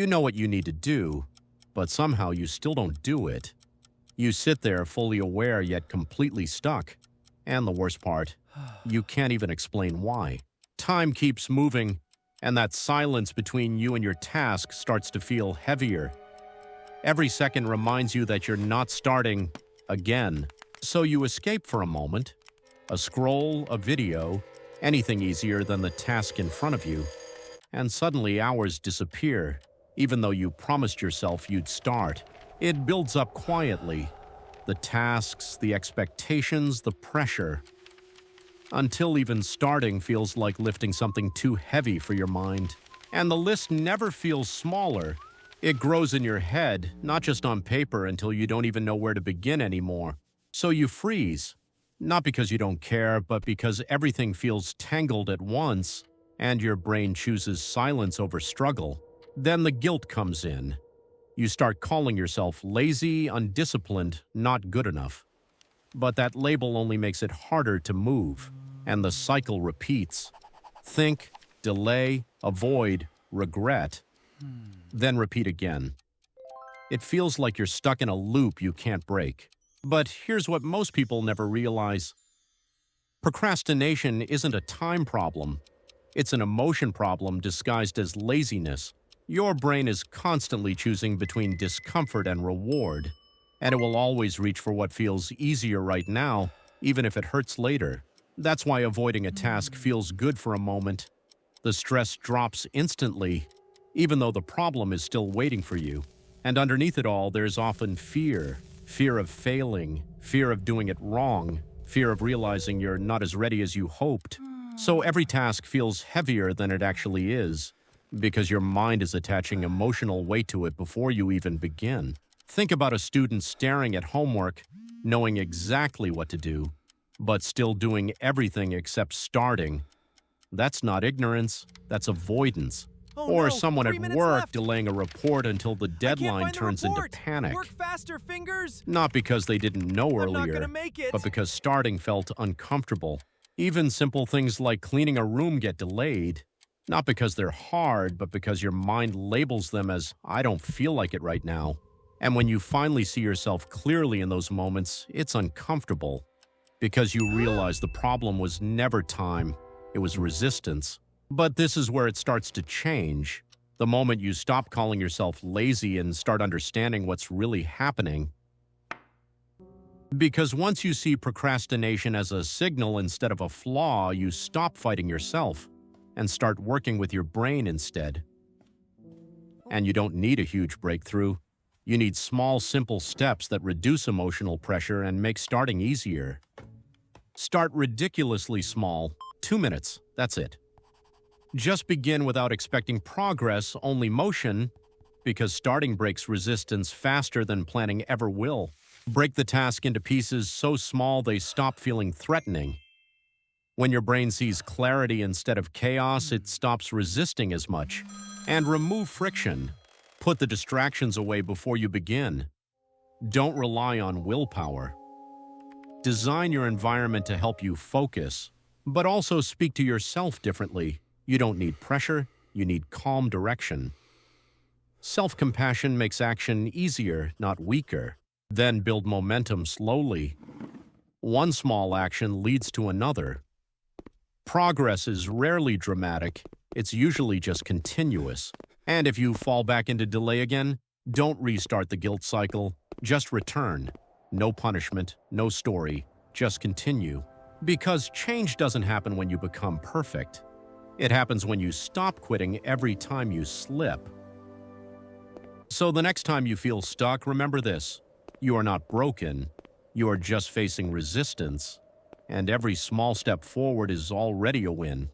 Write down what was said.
You know what you need to do, but somehow you still don't do it. You sit there fully aware yet completely stuck. And the worst part, you can't even explain why. Time keeps moving, and that silence between you and your task starts to feel heavier. Every second reminds you that you're not starting again. So you escape for a moment. A scroll, a video, anything easier than the task in front of you. And suddenly hours disappear, even though you promised yourself you'd start. It builds up quietly. The tasks, the expectations, the pressure. Until even starting feels like lifting something too heavy for your mind. And the list never feels smaller. It grows in your head, not just on paper, until you don't even know where to begin anymore. So you freeze. Not because you don't care, but because everything feels tangled at once, and your brain chooses silence over struggle. Then the guilt comes in. You start calling yourself lazy, undisciplined, not good enough. But that label only makes it harder to move, and the cycle repeats. Think, delay, avoid, regret, then repeat again. It feels like you're stuck in a loop you can't break. But here's what most people never realize. Procrastination isn't a time problem. It's an emotion problem disguised as laziness. Your brain is constantly choosing between discomfort and reward, and it will always reach for what feels easier right now, even if it hurts later. That's why avoiding a task feels good for a moment. The stress drops instantly, even though the problem is still waiting for you. And underneath it all, there's often fear. Fear of failing, fear of doing it wrong, fear of realizing you're not as ready as you hoped. So every task feels heavier than it actually is, because your mind is attaching emotional weight to it before you even begin. Think about a student staring at homework, knowing exactly what to do, but still doing everything except starting. That's not ignorance, that's avoidance. Oh, Or no, someone 3 at minutes work left. delaying a report until the I can't deadline find the turns into report. panic. Work faster, fingers. Not because they didn't know I'm not earlier, gonna make it. but because starting felt uncomfortable. Even simple things like cleaning a room get delayed, not because they're hard, but because your mind labels them as, I don't feel like it right now. And when you finally see yourself clearly in those moments, it's uncomfortable, because you realize the problem was never time, it was resistance. But this is where it starts to change. The moment you stop calling yourself lazy and start understanding what's really happening. Because once you see procrastination as a signal instead of a flaw, you stop fighting yourself and start working with your brain instead. And you don't need a huge breakthrough. You need small, simple steps that reduce emotional pressure and make starting easier. Start ridiculously small, 2 minutes, that's it. Just begin without expecting progress, only motion, because starting breaks resistance faster than planning ever will. Break the task into pieces so small they stop feeling threatening. When your brain sees clarity instead of chaos, it stops resisting as much. And remove friction. Put the distractions away before you begin. Don't rely on willpower. Design your environment to help you focus, but also speak to yourself differently. You don't need pressure, you need calm direction. Self-compassion makes action easier, not weaker. Then build momentum slowly. One small action leads to another. Progress is rarely dramatic, it's usually just continuous. And if you fall back into delay again, don't restart the guilt cycle, just return. No punishment, no story, just continue. Because change doesn't happen when you become perfect. It happens when you stop quitting every time you slip. So the next time you feel stuck, remember this. You are not broken. You are just facing resistance. And every small step forward is already a win.